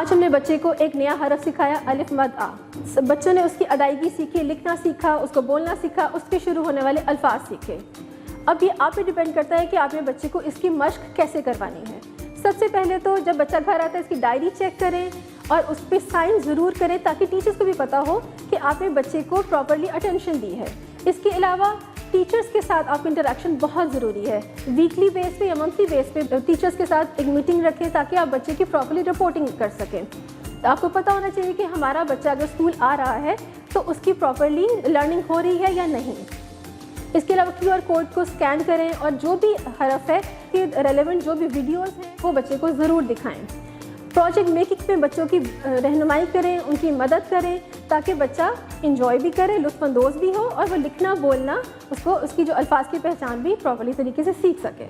آج ہم نے بچے کو ایک نیا حرف سکھایا، الف مد آ. بچوں نے اس کی ادائیگی سیکھی، لکھنا سیکھا، اس کو بولنا سیکھا، اس کے شروع ہونے والے الفاظ سیکھے. اب یہ آپ پہ ڈیپینڈ کرتا ہے کہ آپ نے بچے کو اس کی مشق کیسے کروانی ہے. سب سے پہلے تو جب بچہ گھر آتا ہے اس کی ڈائری چیک کریں اور اس پہ سائن ضرور کریں تاکہ ٹیچرز کو بھی پتہ ہو کہ آپ نے بچے کو پراپرلی اٹینشن دی ہے. اس کے علاوہ ٹیچرز کے ساتھ آپ کی انٹریکشن بہت ضروری ہے. ویکلی بیس پہ یا منتھلی بیس پہ ٹیچرز کے ساتھ ایک میٹنگ رکھیں تاکہ آپ بچے کی پراپرلی رپورٹنگ کر سکیں. آپ کو پتہ ہونا چاہیے کہ ہمارا بچہ اگر اسکول آ رہا ہے تو اس کی پراپرلی لرننگ ہو رہی ہے یا نہیں. اس کے علاوہ QR کوڈ کو اسکین کریں اور جو بھی حرف ہے کہ ریلیونٹ جو بھی ویڈیوز ہیں وہ بچے کو ضرور دکھائیں. پروجیکٹ میکنگ میں بچوں کی رہنمائی کریں، ان کی مدد کریں تاکہ بچہ انجوائے بھی کرے، لطف اندوز بھی ہو اور وہ لکھنا بولنا اس کی جو الفاظ کی پہچان بھی پراپرلی طریقے سے سیکھ سکے.